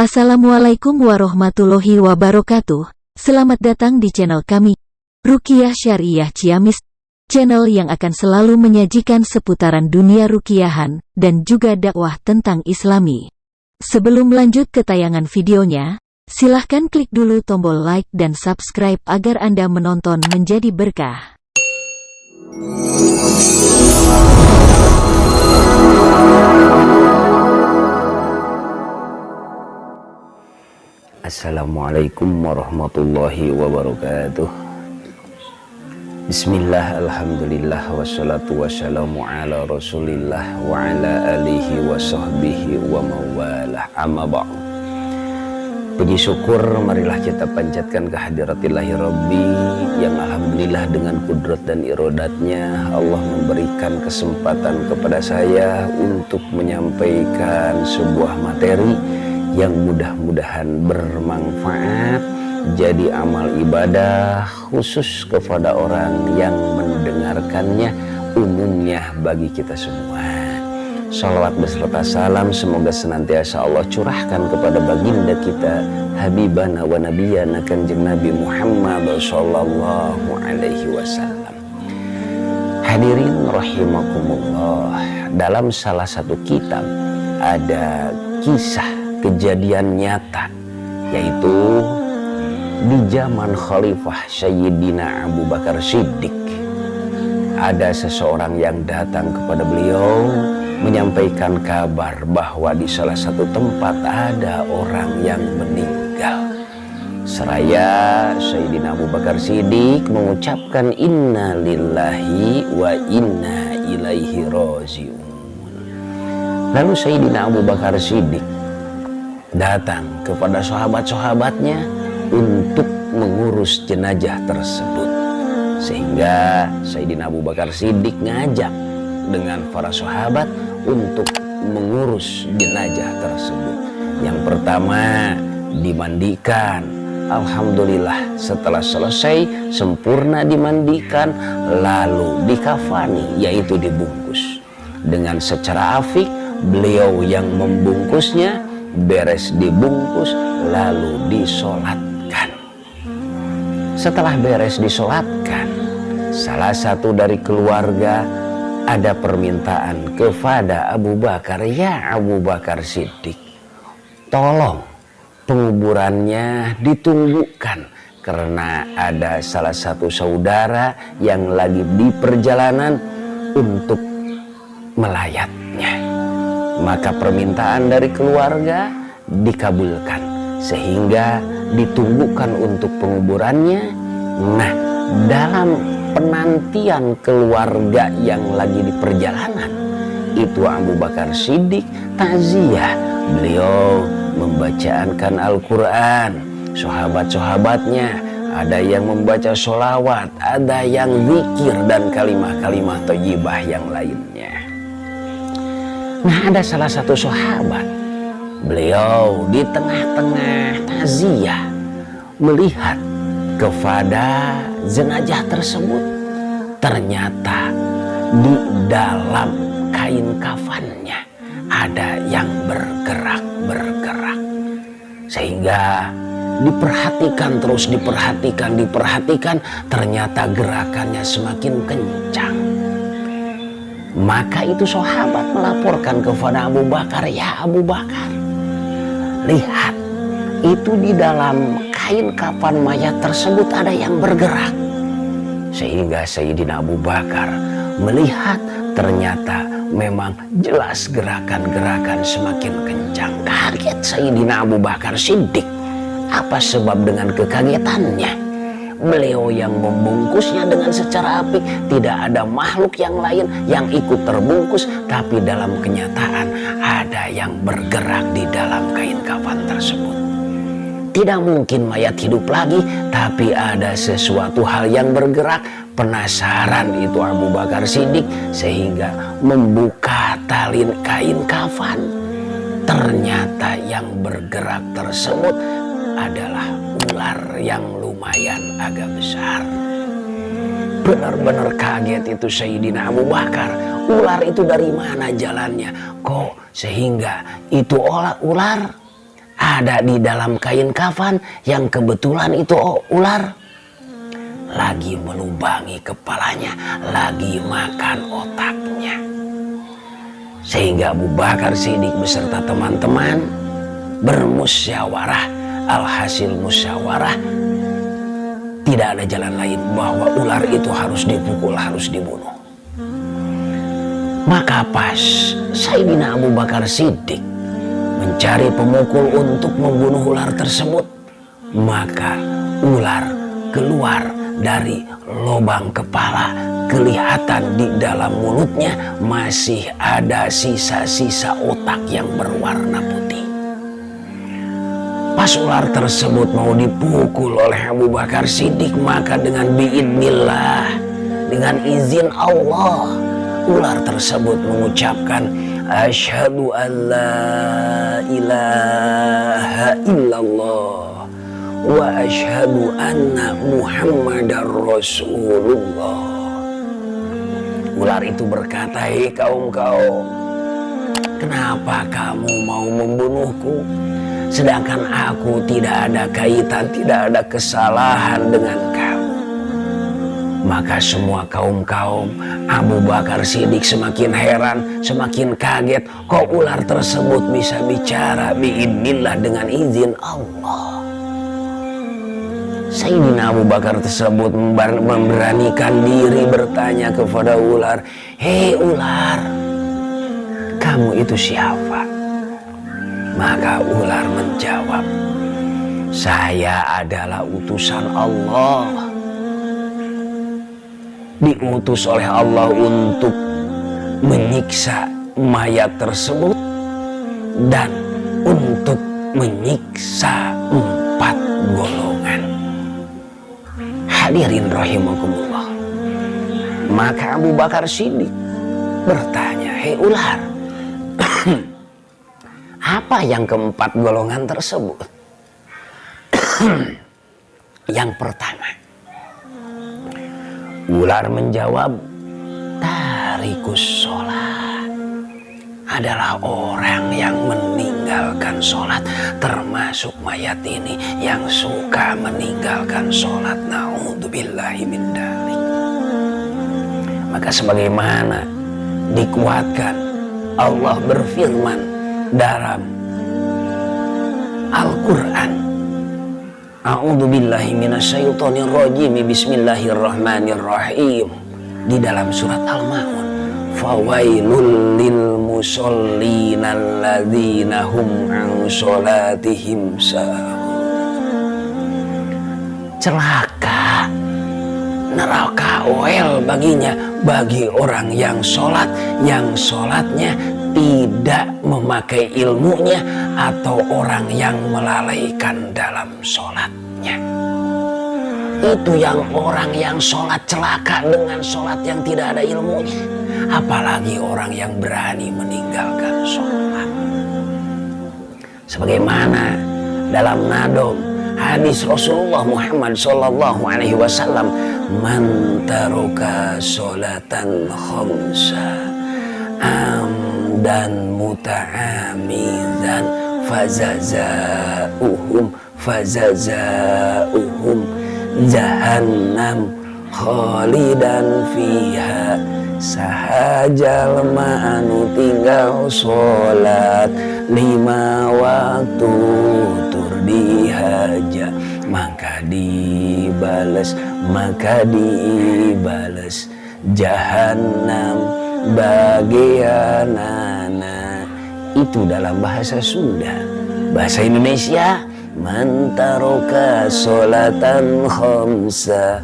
Assalamualaikum warahmatullahi wabarakatuh. Selamat datang di channel kami, Ruqyah Syariah Ciamis, channel yang akan selalu menyajikan seputaran dunia ruqiyahan dan juga dakwah tentang Islami. Sebelum lanjut ke tayangan videonya, silahkan klik dulu tombol like dan subscribe agar Anda menonton menjadi berkah. Assalamualaikum warahmatullahi wabarakatuh. Bismillah, alhamdulillah, wassalatu wassalamu ala rasulillah wa ala alihi wa sahbihi wa mawalah, amma ba'du. Puji syukur marilah kita panjatkan kehadiratillahir Rabbi yang alhamdulillah dengan kudrat dan iradatnya Allah memberikan kesempatan kepada saya untuk menyampaikan sebuah materi yang mudah-mudahan bermanfaat jadi amal ibadah khusus kepada orang yang mendengarkannya, umumnya bagi kita semua. Shalawat beserta salam semoga senantiasa Allah curahkan kepada baginda kita Habibana wa Nabiyana Kanjeng Nabi Muhammad sallallahu alaihi wasallam. Hadirin rahimakumullah, dalam salah satu kitab ada kisah kejadian nyata, yaitu di zaman Khalifah Sayyidina Abu Bakar Siddiq. Ada seseorang yang datang kepada beliau menyampaikan kabar bahwa di salah satu tempat ada orang yang meninggal. Seraya Sayyidina Abu Bakar Siddiq mengucapkan inna lillahi wa inna ilaihi raji'un. Lalu Sayyidina Abu Bakar Siddiq datang kepada sahabat-sahabatnya untuk mengurus jenazah tersebut, sehingga Sayyidina Abu Bakar Siddiq ngajak dengan para sahabat untuk mengurus jenazah tersebut. Yang pertama dimandikan, alhamdulillah setelah selesai sempurna dimandikan, lalu dikafani, yaitu dibungkus dengan secara afik. Beliau yang membungkusnya, beres dibungkus lalu disolatkan. Setelah beres disolatkan, salah satu dari keluarga ada permintaan kepada Abu Bakar, ya Abu Bakar Siddiq, tolong penguburannya ditunggukan karena ada salah satu saudara yang lagi di perjalanan untuk melayatnya. Maka permintaan dari keluarga dikabulkan sehingga ditunggukan untuk penguburannya. Nah, dalam penantian keluarga yang lagi di perjalanan itu, Abu Bakar Siddiq takziah. Beliau membacakan Al-Quran, sahabat-sahabatnya ada yang membaca sholawat, ada yang zikir dan kalimah-kalimah thayyibah yang lainnya. Nah, ada salah satu sahabat, beliau di tengah-tengah takziah melihat kepada jenazah tersebut, ternyata di dalam kain kafannya ada yang bergerak-bergerak, sehingga diperhatikan, ternyata gerakannya semakin kencang. Maka itu sahabat melaporkan kepada Abu Bakar, ya Abu Bakar, lihat itu di dalam kain kafan mayat tersebut ada yang bergerak. Sehingga Sayyidina Abu Bakar melihat ternyata memang jelas gerakan-gerakan semakin kencang. Kaget Sayyidina Abu Bakar Siddiq. Apa sebab dengan kekagetannya? Beliau yang membungkusnya dengan secara apik, tidak ada makhluk yang lain yang ikut terbungkus, tapi dalam kenyataan ada yang bergerak di dalam kain kafan tersebut. Tidak mungkin mayat hidup lagi, tapi ada sesuatu hal yang bergerak. Penasaran itu Abu Bakar Siddiq sehingga membuka tali kain kafan. Ternyata yang bergerak tersebut adalah ular yang lumayan agak besar. Benar-benar kaget itu Sayyidina Abu Bakar. Ular itu dari mana jalannya? Kok sehingga itu ular ada di dalam kain kafan yang kebetulan itu ular lagi melubangi kepalanya, lagi makan otaknya. Sehingga Abu Bakar Siddiq beserta teman-teman bermusyawarah. Alhasil musyawarah, tidak ada jalan lain bahwa ular itu harus dipukul, harus dibunuh. Maka pas Sayyidina Abu Bakar Siddiq mencari pemukul untuk membunuh ular tersebut, maka ular keluar dari lubang kepala. Kelihatan di dalam mulutnya masih ada sisa-sisa otak yang berwarna putih. Pas ular tersebut mau dipukul oleh Abu Bakar Siddiq, maka dengan biidnillah, dengan izin Allah, ular tersebut mengucapkan asyhadu an la ilaha illallah wa asyhadu anna Muhammadar Rasulullah. Ular itu berkata, hei kaum-kaum, kenapa kamu mau membunuhku? Sedangkan aku tidak ada kaitan, tidak ada kesalahan dengan kamu. Maka semua kaum-kaum, Abu Bakar Siddiq semakin heran, semakin kaget. Kok ular tersebut bisa bicara biidnillah dengan izin Allah? Sayyidina Abu Bakar tersebut memberanikan diri bertanya kepada ular, hei ular, kamu itu siapa? Maka ular menjawab, saya adalah utusan Allah, diutus oleh Allah untuk menyiksa mayat tersebut dan untuk menyiksa 4 golongan. Hadirin rahimakumullah. Maka Abu Bakar Siddiq bertanya, hei ular, apa yang ke-4 golongan tersebut? Yang pertama, ular menjawab, tarikus sholat, adalah orang yang meninggalkan sholat, termasuk mayat ini yang suka meninggalkan sholat. Na'udzubillahi min dzalik. Maka sebagaimana dikuatkan, Allah berfirman dalam Al-Quran, a'udzubillahi minasyaitonirrajim, bismillahirrahmanirrahim, di dalam surat Al-Ma'un, fawailul lil musallin alladzina hum an sholatihim sahun. Celaka, neraka oel baginya, bagi orang yang sholat, yang sholatnya tidak memakai ilmunya, atau orang yang melalaikan dalam sholatnya. Itu yang orang yang sholat celaka dengan sholat yang tidak ada ilmunya. Apalagi orang yang berani meninggalkan sholat. Sebagaimana dalam nadom hadis Rasulullah Muhammad sallallahu alaihi wasallam, man taraka sholatan khamsa amdan muta'amidan fazazauhum jahannam khalidan fiha. Sahajal ma'anu tinggal sholat 5 waktu tur dihaja, maka dibales jahannam bagianana. Itu dalam bahasa Sunda. Bahasa Indonesia, man taraka sholatan khamsa,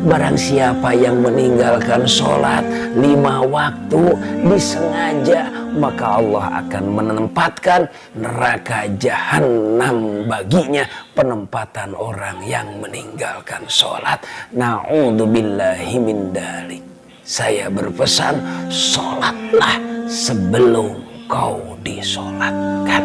barang siapa yang meninggalkan sholat 5 waktu disengaja, maka Allah akan menempatkan neraka jahanam baginya, penempatan orang yang meninggalkan sholat. Na'udzubillahi min dzalik. Saya berpesan, sholatlah sebelum kau disolatkan.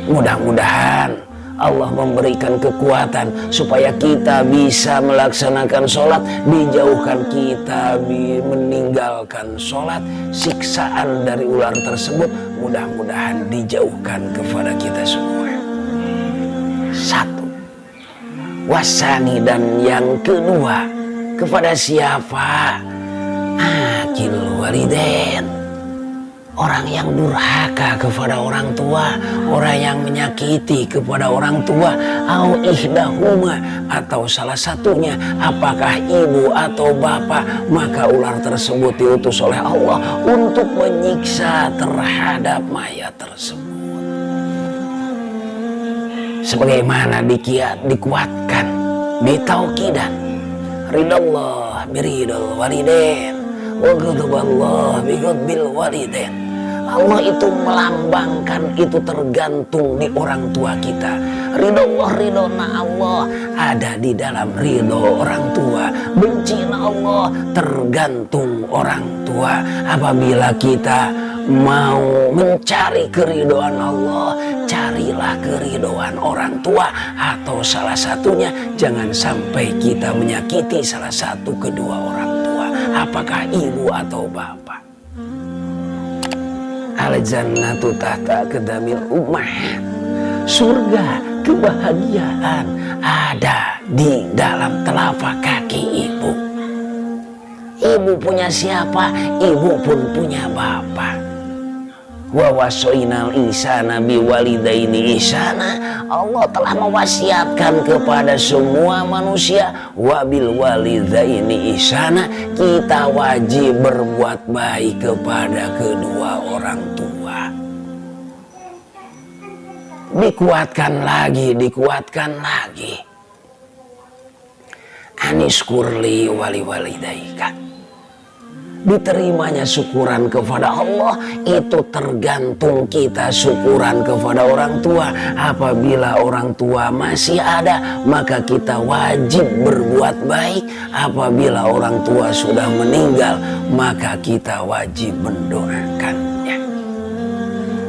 Mudah-mudahan Allah memberikan kekuatan supaya kita bisa melaksanakan sholat, dijauhkan kita meninggalkan sholat. Siksaan dari ular tersebut mudah-mudahan dijauhkan kepada kita semua. Satu. Wasani, dan yang kedua, kepada siapa? Akil walidain. Orang yang durhaka kepada orang tua, orang yang menyakiti kepada orang tua, au ihdahuma, atau salah satunya, apakah ibu atau bapak, maka ular tersebut diutus oleh Allah untuk menyiksa terhadap mayat tersebut. Sebagaimana dikuatkan bitauqidan, ridallah biridal walidain wa ghadaballah bighadbil walidain. Allah itu melambangkan, itu tergantung di orang tua kita. Ridho Allah, ridhona Allah ada di dalam ridho orang tua. Bencina Allah tergantung orang tua. Apabila kita mau mencari keridhoan Allah, carilah keridhoan orang tua, atau salah satunya jangan sampai kita menyakiti salah satu kedua orang tua, apakah ibu atau bapak. Al-jannatu tahta aqdamil ummah. Surga, kebahagiaan ada di dalam telapak kaki ibu. Ibu punya siapa? Ibu pun punya bapak. Wa wasoinal insana biwalidaini ihsana. Allah telah mewasiatkan kepada semua manusia, wabil walidaini ihsana, kita wajib berbuat baik kepada kedua orang tua. Dikuatkan lagi. Aniskurli wali walidaika. Diterimanya syukuran kepada Allah itu tergantung kita syukuran kepada orang tua. Apabila orang tua masih ada, maka kita wajib berbuat baik. Apabila orang tua sudah meninggal, maka kita wajib mendoakannya.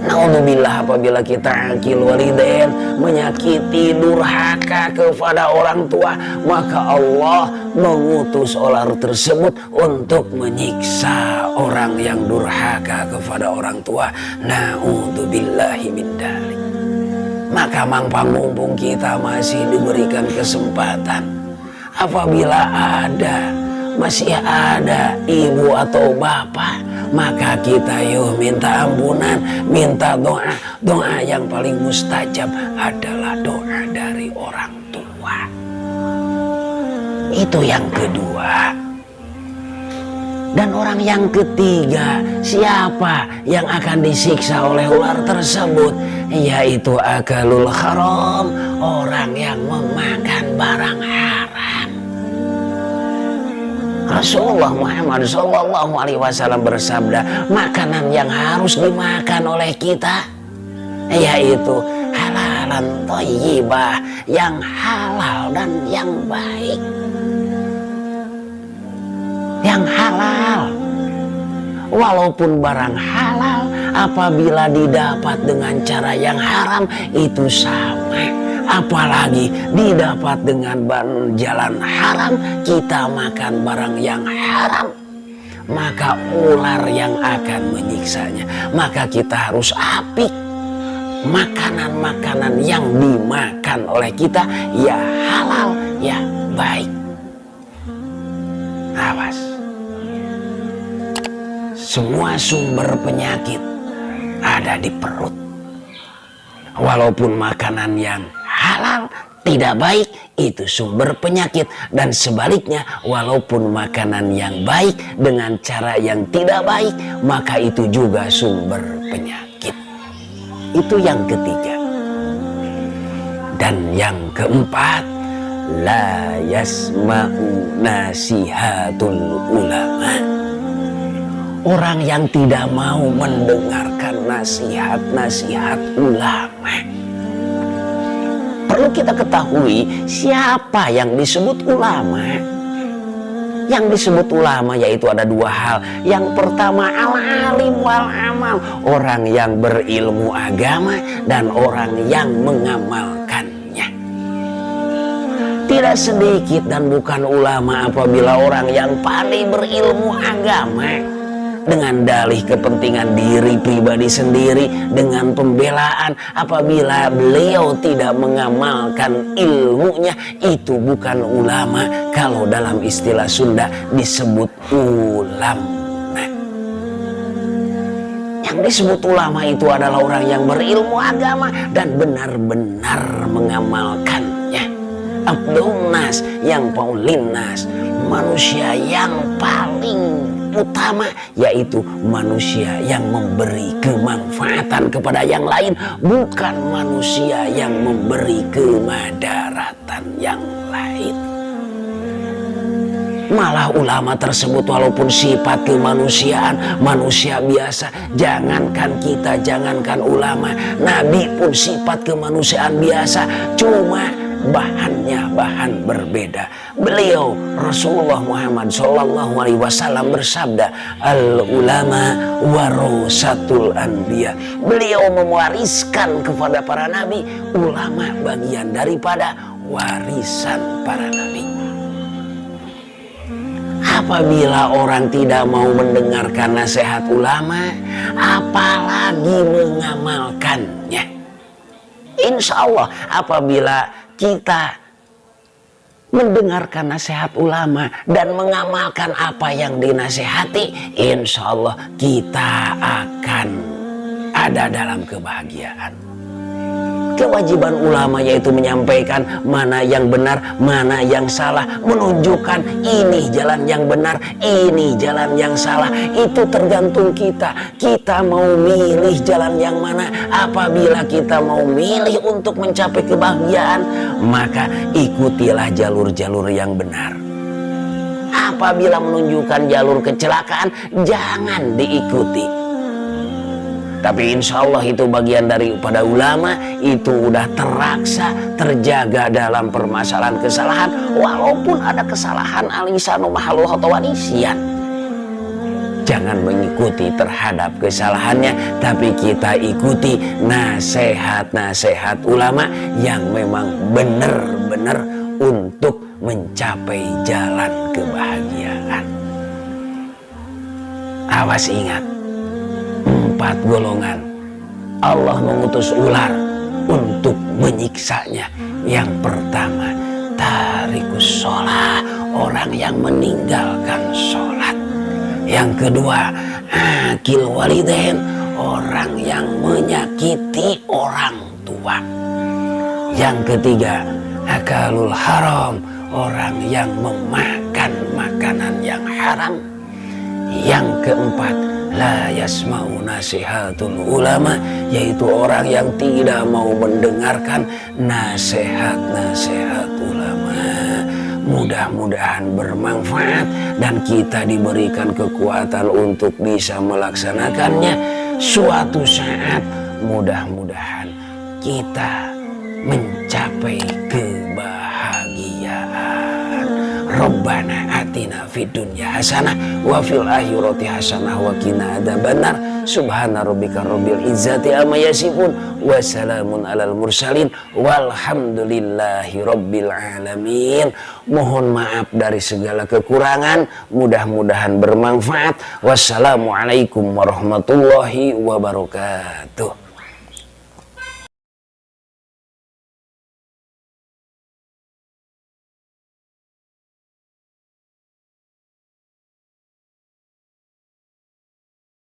Naudzubillah, apabila kita akil walidain, menyakiti, durhaka kepada orang tua, maka Allah mengutus ular tersebut untuk menyiksa orang yang durhaka kepada orang tua. Naudzubillahi min dzalik. Maka mumpung kita masih diberikan kesempatan, apabila masih ada ibu atau bapak, maka kita yuk minta ampunan, minta doa. Doa yang paling mustajab adalah doa dari orang tua. Itu yang kedua. Dan orang yang ketiga, siapa yang akan disiksa oleh ular tersebut? Yaitu akalul haram, orang yang memakan barang haram. Rasulullah Muhammad SAW bersabda, makanan yang harus dimakan oleh kita yaitu halalan thayyibah, yang halal dan yang baik. Yang halal, walaupun barang halal, apabila didapat dengan cara yang haram itu sama. Apalagi didapat dengan jalan haram, kita makan barang yang haram, maka ular yang akan menyiksanya. Maka kita harus apik. Makanan-makanan yang dimakan oleh kita ya halal, ya baik. Awas. Semua sumber penyakit ada di perut. Walaupun makanan yang halal tidak baik, itu sumber penyakit. Dan sebaliknya, walaupun makanan yang baik dengan cara yang tidak baik, maka itu juga sumber penyakit. Itu yang ketiga. Dan yang keempat, la yasma'u nasihatul ulama. Orang yang tidak mau mendengarkan nasihat-nasihat ulama. Perlu kita ketahui siapa yang disebut ulama. Yang disebut ulama yaitu ada dua hal. Yang pertama, al-alim wal amal, orang yang berilmu agama dan orang yang mengamalkan Tidak sedikit dan bukan ulama apabila orang yang pandai berilmu agama dengan dalih kepentingan diri pribadi sendiri, dengan pembelaan, apabila beliau tidak mengamalkan ilmunya, itu bukan ulama. Kalau dalam istilah Sunda disebut ulama. Yang disebut ulama itu adalah orang yang berilmu agama dan benar-benar mengamalkannya. Abdul Nas, yang paling nas, manusia yang paling utama, yaitu manusia yang memberi kemanfaatan kepada yang lain, bukan manusia yang memberi kemadaratan yang lain. Malah ulama tersebut walaupun sifat kemanusiaan, manusia biasa, jangankan kita, jangankan ulama, Nabi pun sifat kemanusiaan biasa, cuma bahannya bahan berbeda. Beliau Rasulullah Muhammad SAW bersabda, al ulama warasatul anbiya. Beliau mewariskan kepada para nabi, ulama bagian daripada warisan para nabi. Apabila orang tidak mau mendengarkan nasihat ulama, apalagi mengamalkannya. Insya Allah apabila kita mendengarkan nasihat ulama dan mengamalkan apa yang dinasihati, insya Allah kita akan ada dalam kebahagiaan. Kewajiban ulama yaitu menyampaikan mana yang benar, mana yang salah, menunjukkan ini jalan yang benar, ini jalan yang salah. Itu tergantung kita. Kita mau milih jalan yang mana. Apabila kita mau milih untuk mencapai kebahagiaan, maka ikutilah jalur-jalur yang benar. Apabila menunjukkan jalur kecelakaan, jangan diikuti. Tapi insya Allah itu bagian daripada ulama, itu udah teraksa, terjaga dalam permasalahan kesalahan, walaupun ada kesalahan alisanu mahaluh atau wanisian. Jangan mengikuti terhadap kesalahannya, tapi kita ikuti nasihat-nasihat ulama yang memang benar-benar untuk mencapai jalan kebahagiaan. Awas ingat, 4 golongan Allah mengutus ular untuk menyiksanya. Yang pertama, tarikus sholat, orang yang meninggalkan sholat. Yang kedua, akil walidain, orang yang menyakiti orang tua. Yang ketiga, akalul haram, orang yang memakan makanan yang haram. Yang keempat, la yasma'u nasihatul ulama, yaitu orang yang tidak mau mendengarkan nasihat-nasihat ulama. Mudah-mudahan bermanfaat dan kita diberikan kekuatan untuk bisa melaksanakannya. Suatu saat mudah-mudahan kita mencapai kebahagiaan. Rabbana atina fid dunya hasanah wa fil akhirati hasanah wa qina adzabannar. Subhana rabbika rabbil izzati amma yasifun wa salamun alal mursalin walhamdulillahi rabbil alamin. Mohon maaf dari segala kekurangan, mudah-mudahan bermanfaat. Wassalamualaikum warahmatullahi wabarakatuh.